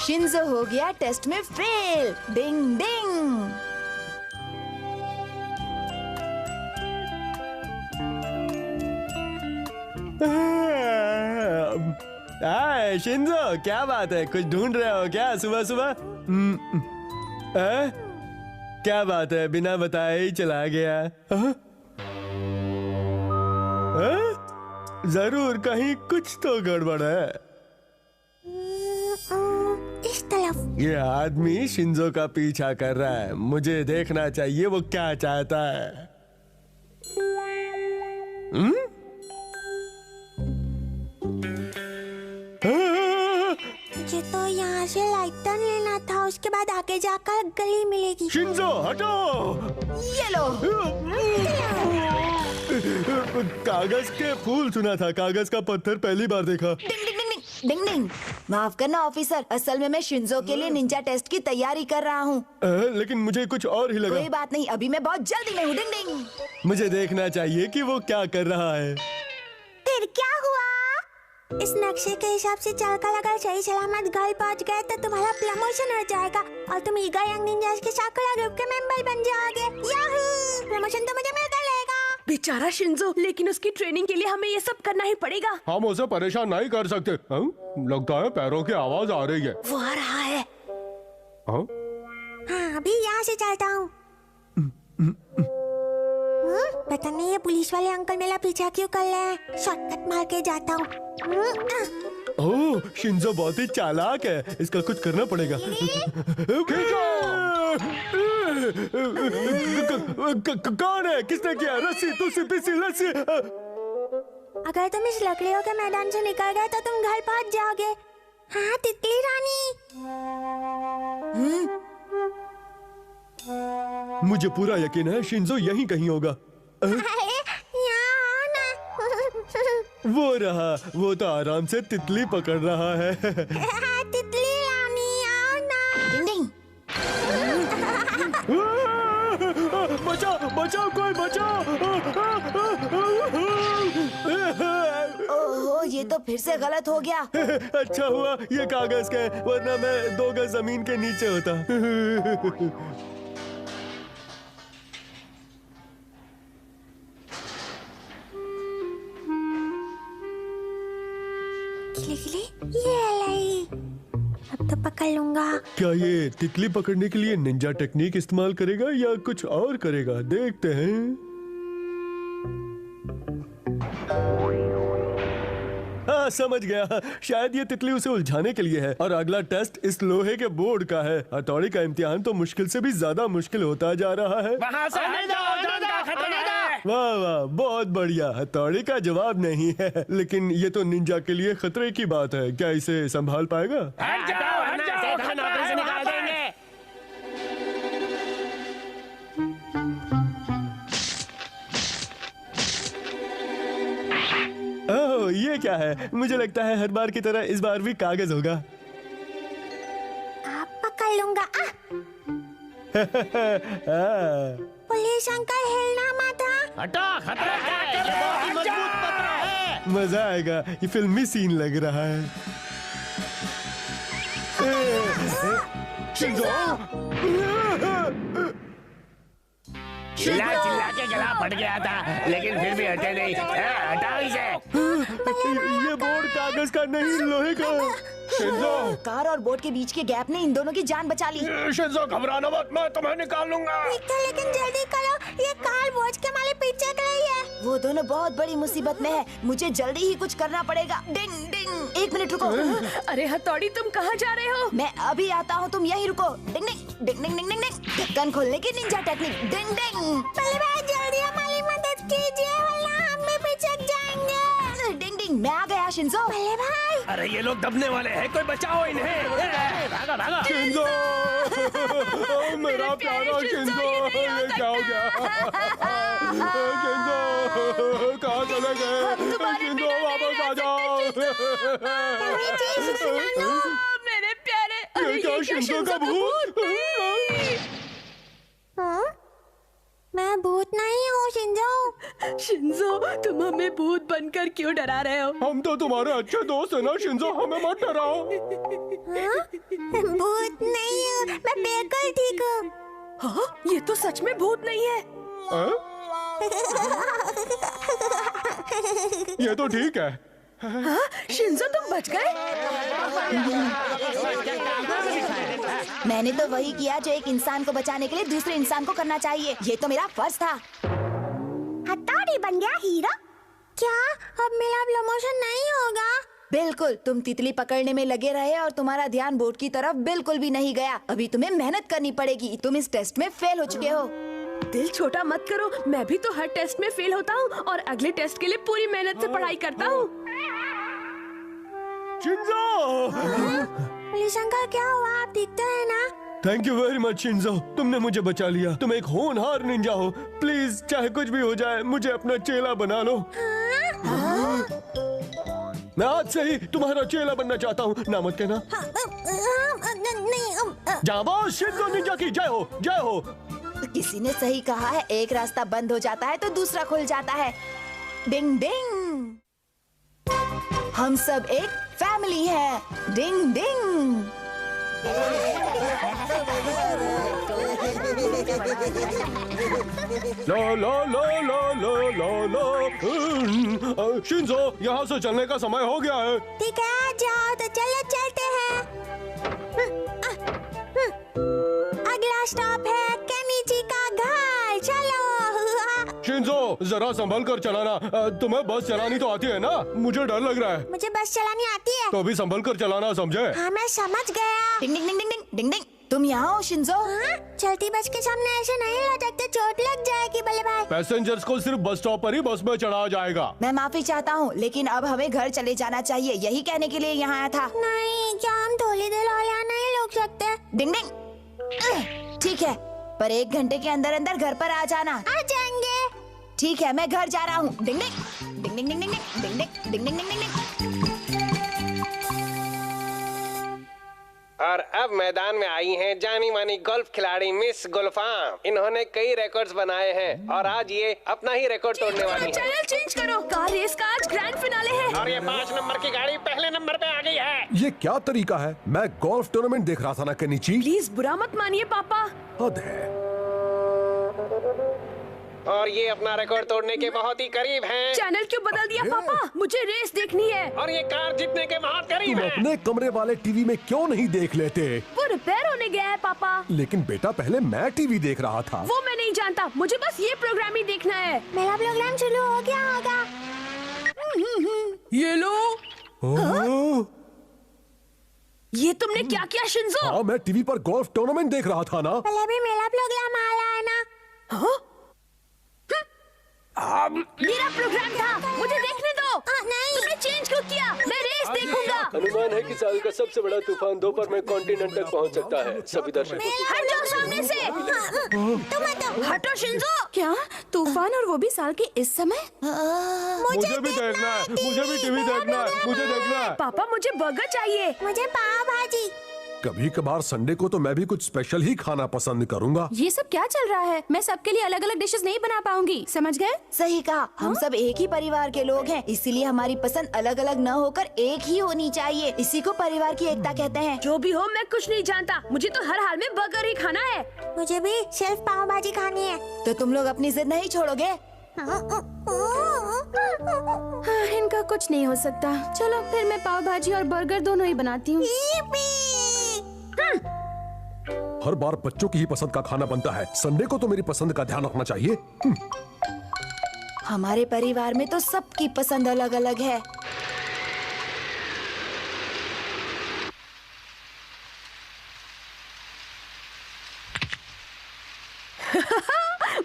Shinzo हो गया test में फेल। डिंग डिंग। हाय शिंजो, क्या बात है? कुछ ढूंढ रहे हो क्या सुबह सुबह? क्या बात है, बिना बताए ही चला गया? जरूर कहीं कुछ तो गड़बड़ है। इस तरफ। ये आदमी शिंजो का पीछा कर रहा है, मुझे देखना चाहिए वो क्या चाहता है। मुझे तो यहाँ से लाइटर लेना था, उसके बाद आगे जाकर गली मिलेगी। शिंजो हटो। ये लो। कागज के फूल सुना था, कागज का पत्थर पहली बार देखा। डिंग डिंग डिंग डिंग डिंग डिंग। माफ करना ऑफिसर, असल में मैं शिंजो के लिए निंजा टेस्ट की तैयारी कर रहा हूँ। लेकिन मुझे कुछ और ही लगा। कोई बात नहीं, अभी मैं बहुत जल्दी में हूँ। डिंग डिंग। मुझे देखना चाहिए कि वो क्या कर रहा है। फिर क्या हुआ? इस नक्शे के हिसाब से चलकर अगर सही सलामत घर पहुंच गए तो तुम्हारा प्रमोशन हो जाएगा और तुम ईगा यंग निंजास के साकुरा ग्रुप के मेंबर बन जाओगे। याहू! प्रमोशन तो मुझे मिलकर रहेगा। बेचारा शिंजो, लेकिन उसकी ट्रेनिंग के लिए हमें ये सब करना ही पड़ेगा। हम उसे परेशान नहीं कर सकते। लगता है पैरों की आवाज आ रही है। वो आ रहा है। हाँ, अभी यहाँ से चलता हूँ। पता नहीं ये पुलिस वाले अंकल मेरा पीछा क्यों कर रहे हैं। शॉर्टकट मार के जाता हूँ। ओह, शिंजो बहुत ही चालाक है, इसका कुछ करना पड़ेगा। कौन है? किसने किया? रस्सी, तुसी पिसी रस्सी। अगर तुम इस लकड़ियों के मैदान से निकल गए तो तुम घर पहुंच जाओगे। हाँ तितली रानी। मुझे पूरा यकीन है शिंजो यहीं कहीं होगा। यहाँ आओ ना। वो रहा, वो तो आराम से तितली पकड़ रहा है। तितली रानी आओ ना। डिंग डिंग। बचाओ बचाओ, कोई बचाओ। ओहो, ये तो फिर से गलत हो गया। अच्छा हुआ ये कागज का है, वरना मैं 2 गज जमीन के नीचे होता। ये लाई। अब तो पकड़ लूंगा। क्या ये तितली पकड़ने के लिए निंजा टेक्निक इस्तेमाल करेगा या कुछ और करेगा? देखते हैं। हाँ समझ गया, शायद ये तितली उसे उलझाने के लिए है और अगला टेस्ट इस लोहे के बोर्ड का है। हथौड़ी का इम्तिहान तो मुश्किल से भी ज्यादा मुश्किल होता जा रहा है। वहाँ से हट जाओ, जान का खतरा है। वाह वाह, बहुत बढ़िया। हथौड़ी का जवाब नहीं है, लेकिन ये तो निंजा के लिए खतरे की बात है। क्या इसे संभाल पाएगा? हट जाओ, नौकरी से निकाल देंगे। ओह, ये क्या है? मुझे लगता है हर बार की तरह इस बार भी कागज होगा। आप पकड़ लूंगा। पुलिस अंकल हिलना मत। हटो, खतरा है। ये बहुत ही मजबूत पत्र है। मजा आएगा, ये फिल्मी सीन लग रहा है। चिल्ला चिल्ला के गला फट गया था, लेकिन फिर भी हटे नहीं। हटाओ इसे। ये बोर्ड कागज का नहीं, लोहे का। शिंजो, कार और बोट के बीच के गैप ने इन दोनों की जान बचा ली। शिंजो घबराना मत, मैं तुम्हें निकाल लूंगा। लेकिन जल्दी करो, ये कार बोझ के माले पीछे कर रही है। वो दोनों बहुत बड़ी मुसीबत में है, मुझे जल्दी ही कुछ करना पड़ेगा। डिंग डिंग। 1 मिनट रुको। अरे हथौड़ी, तुम कहाँ जा रहे हो? मैं अभी आता हूँ, तुम यहीं रुको। डिंग डिंग डिंग डिंग डिंग डिंग डिंग। ढक्कन खोलने की निंजा टेक्निक। डिंग डिंग। पहले भाई जल्दी हमारी मदद कीजिए, वरना हम भी पिछड़ जाएंगे। डिंग डिंग। मैं आ गया शिंजो। पहले भाई। अरे ये लोग दबने वाले हैं, कोई बचाओ इन्हें। भागो भागो। शिंजो, मेरा प्यारा शिंजो, ये क्या हो गया? शिंजो, कहाँ चले गए? शिंजो, वापस आ जाओ। मेरे प्यारे। अरे ये क्या शिंजो का भूत? मैं भूत नहीं हूँ, शिंजो। शिंजो, तुम हमें भूत बनकर क्यों डरा रहे हो? हम तो तुम्हारे अच्छे दोस्त है ना शिंजो, हमें मत डराओ। हाँ? भूत नहीं हूँ, मैं बिल्कुल ठीक हूँ। हाँ? ये तो सच में भूत नहीं है। हाँ? ये तो ठीक है। हाँ? शिंजो, तुम बच गए? मैंने तो वही किया जो एक इंसान को बचाने के लिए दूसरे इंसान को करना चाहिए। ये तो मेरा फर्ज था। हथौड़ी बन गया हीरो। क्या अब मेरा प्रमोशन नहीं होगा? बिल्कुल, तुम तितली पकड़ने में लगे रहे और तुम्हारा ध्यान बोर्ड की तरफ बिल्कुल भी नहीं गया। अभी तुम्हें मेहनत करनी पड़ेगी। तुम इस टेस्ट में फेल हो चुके हो। दिल छोटा मत करो, मैं भी तो हर टेस्ट में फेल होता हूँ और अगले टेस्ट के लिए पूरी मेहनत से पढ़ाई करता हूँ। शिंजो! पुलिस अंकल, क्या हुआ? आप दिखते हैं ना? Thank you very much Shinzo, तुमने मुझे बचा लिया। तुम एक होनहार निंजा हो। प्लीज चाहे कुछ भी हो जाए मुझे अपना चेला बना लो। मैं आज से ही तुम्हारा चेला बनना चाहता हूँ। ना मत कहना। नहीं, जाबाज शिंजो निंजा की जय हो, जय हो। किसी ने सही कहा है, एक रास्ता बंद हो जाता है तो दूसरा खुल जाता है। डिंग डिंग, हम सब एक फैमिली है। डिंग डिंग। लो लो लो लो लो लो लो। शिंजो, यहाँ से चलने का समय हो गया है। ठीक है, आ जाओ तो चलो चलते हैं। अगला स्टॉप है केनिची का घर। चलो। शिंजो, जरा संभल कर चलाना। तुम्हें बस चलानी तो आती है ना? मुझे डर लग रहा है। मुझे बस चलानी आती है। तो भी संभल कर चलाना, समझे? हाँ, मैं समझ गया। डिंग डिंग डिंग डिंग डिंग डिंग डिंग। तुम यहाँ हो शिंजो? हाँ? चलती बस के सामने ऐसे नहीं लटकते, चोट लग जाएगी बल्ले भाई। पैसेंजर्स को सिर्फ बस स्टॉप पर ही बस में चढ़ाया जाएगा। मैं माफी चाहता हूँ, लेकिन अब हमें घर चले जाना चाहिए। यही कहने के लिए यहाँ आया था। नहीं, क्या हम थोड़ी देर और यहाँ नहीं रुक सकते? डिंग डिंग। ठीक है, पर 1 घंटे के अंदर अंदर घर पर आ जाना। आ जाएंगे। ठीक है, मैं घर जा रहा हूँ। डिंग डिंग डिंग डिंग डिंग डिंग डिंग डिंग डिंग डिंग डिंग डिंग। और अब मैदान में आई हैं जानी मानी गोल्फ खिलाड़ी मिस गुलफाम। इन्होंने कई रिकॉर्ड्स बनाए हैं और आज ये अपना ही रिकॉर्ड तोड़ने वाली है। चैनल चेंज करो, कार रेस का आज ग्रैंड फिनाले है। और ये 5 नंबर की गाड़ी पहले नंबर पे आ गई है। ये क्या तरीका है? मैं गोल्फ टूर्नामेंट देख रहा था ना केनिची। प्लीज बुरा मत मानिए पापा। हद है। और ये अपना रिकॉर्ड तोड़ने के बहुत ही करीब हैं। चैनल क्यों बदल दिया पापा? मुझे रेस देखनी है। और ये कार जीतने के बहुत करीब तुम है। अपने कमरे वाले टीवी में क्यों नहीं देख लेते? वो रिपेयर होने गया है पापा। लेकिन बेटा, पहले मैं टीवी देख रहा था। वो मैं नहीं जानता, मुझे बस ये प्रोग्राम ही देखना है। मेरा प्रोग्राम शुरू हो गया होगा। ये लो। ओह! ये तुमने क्या किया शिंजो? हाँ, मैं टीवी पर गोल्फ टूर्नामेंट देख रहा था ना। पहले भी मेरा प्रोग्राम आ रहा है ना। हाँ? मेरा प्रोग्राम था, मुझे देखने दो। नहीं। तुमने चेंज क्यों किया? मैं रेस देखूंगा। अनुमान है कि साल का सबसे बड़ा तूफान दोपहर में कॉन्टिनेंट तक पहुंच सकता है। सभी दर्शकों को हट जाओ सामने से। तुम हटो। हटो शिंजो। क्या तूफान, और वो भी साल के इस समय? मुझे भी देखना है, मुझे भी टीवी देखना है, मुझे देखना है। पापा मुझे बर्गर चाहिए। मुझे पाव भाजी। कभी कभार संडे को तो मैं भी कुछ स्पेशल ही खाना पसंद करूंगा। ये सब क्या चल रहा है? मैं सबके लिए अलग अलग डिशेस नहीं बना पाऊंगी, समझ गए? सही कहा, हम सब एक ही परिवार के लोग हैं, इसीलिए हमारी पसंद अलग अलग न होकर एक ही होनी चाहिए। इसी को परिवार की एकता कहते हैं। जो भी हो, मैं कुछ नहीं जानता, मुझे तो हर हाल में बर्गर ही खाना है। मुझे भी सिर्फ पाव भाजी खानी है। तो तुम लोग अपनी जिद नहीं छोड़ोगे? हाँ, इनका कुछ नहीं हो सकता। चलो फिर मैं पाव भाजी और बर्गर दोनों ही बनाती हूँ। हर बार बच्चों की ही पसंद का खाना बनता है। संडे को तो मेरी पसंद का ध्यान रखना चाहिए। हमारे परिवार में तो सबकी पसंद अलग अलग है।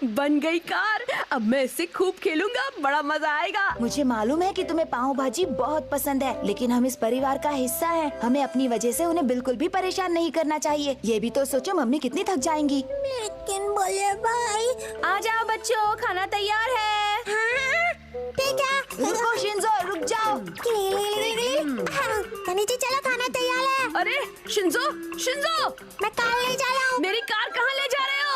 बन गई कार, अब मैं इससे खूब खेलूंगा, बड़ा मजा आएगा। मुझे मालूम है कि तुम्हें पाव भाजी बहुत पसंद है, लेकिन हम इस परिवार का हिस्सा हैं। हमें अपनी वजह से उन्हें बिल्कुल भी परेशान नहीं करना चाहिए। ये भी तो सोचो, मम्मी कितनी थक जाएंगी। लेकिन बोले भाई। आ जाओ बच्चों, खाना तैयार है। हाँ, ठीक है। रुको शिंजो, रुक जाओ। नीचे चलो, खाना तैयार है। अरे शिंजो, शिंजो, मैं कार ले जा रहा हूँ। मेरी कार कहाँ ले जा रहे हो?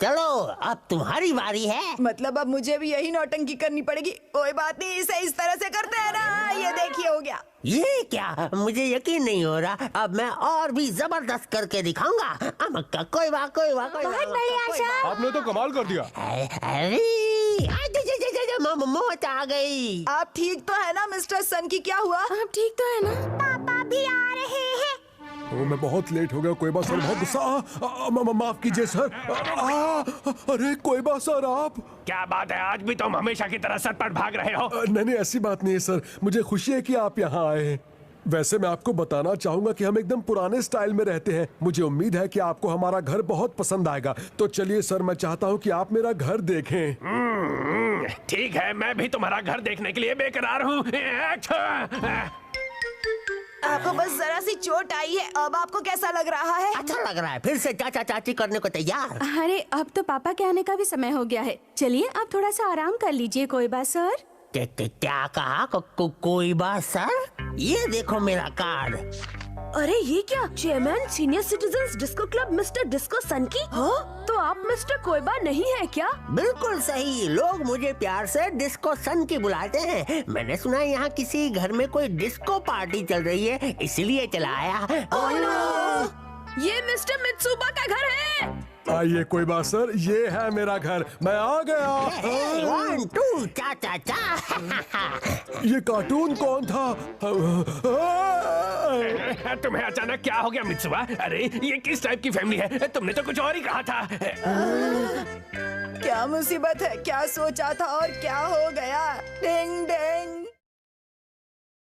चलो अब तुम्हारी बारी है। मतलब अब मुझे भी यही नौटंकी करनी पड़ेगी। कोई बात नहीं, इसे इस तरह से करते हैं ना। ये देखिए, हो गया। ये क्या, मुझे यकीन नहीं हो रहा। अब मैं और भी जबरदस्त करके दिखाऊंगा। अमक्का कोई बात बहुत बढ़िया सर। आपने तो कमाल कर दिया। अरे मौत आ गई। आप ठीक तो है ना मिस्टर सन की? क्या हुआ? आप ठीक तो है ना? पापा भी आ रहे हैं। मैं बहुत लेट हो गया। कोयबा सर बहुत गुस्सा। माफ कीजिए सर। अरे कोयबा सर, आप क्या बात है, आज भी तुम हमेशा की तरह सर पर भाग रहे हो? नहीं ऐसी बात नहीं है सर, मुझे खुशी है कि आप यहाँ आए हैं। वैसे मैं आपको बताना चाहूंगा कि हम एकदम पुराने स्टाइल में रहते हैं। मुझे उम्मीद है कि आपको हमारा घर बहुत पसंद आएगा। तो चलिए सर, मैं चाहता हूँ कि आप मेरा घर देखें। ठीक है, मैं भी तुम्हारा घर देखने के लिए बेकरार हूँ। आपको बस जरा सी चोट आई है। अब आपको कैसा लग रहा है? अच्छा लग रहा है। फिर से चाचा चाची करने को तैयार। अरे अब तो पापा के आने का भी समय हो गया है। चलिए आप थोड़ा सा आराम कर लीजिए कोयबा सर। क्या कहा? कोई बात सर? ये देखो मेरा कार्ड। अरे ये क्या, chairman senior citizens disco club mister disco son की? हाँ? तो आप मिस्टर कोयबा नहीं है क्या? बिल्कुल सही। लोग मुझे प्यार से डिस्को सन की बुलाते हैं। मैंने सुना है यहाँ किसी घर में कोई डिस्को पार्टी चल रही है, इसलिए चला आया। ये मिस्टर मित्सुबा का घर है। आइए कोयबा सर, ये है मेरा घर। मैं आ गया। 1 2 चा चा चा। ये कार्टून कौन था? तुम्हें अचानक क्या हो गया मित्सुबा? अरे ये किस टाइप की फैमिली है? तुमने तो कुछ और ही कहा था। क्या मुसीबत है? क्या सोचा था और क्या हो गया? डिंग डिंग।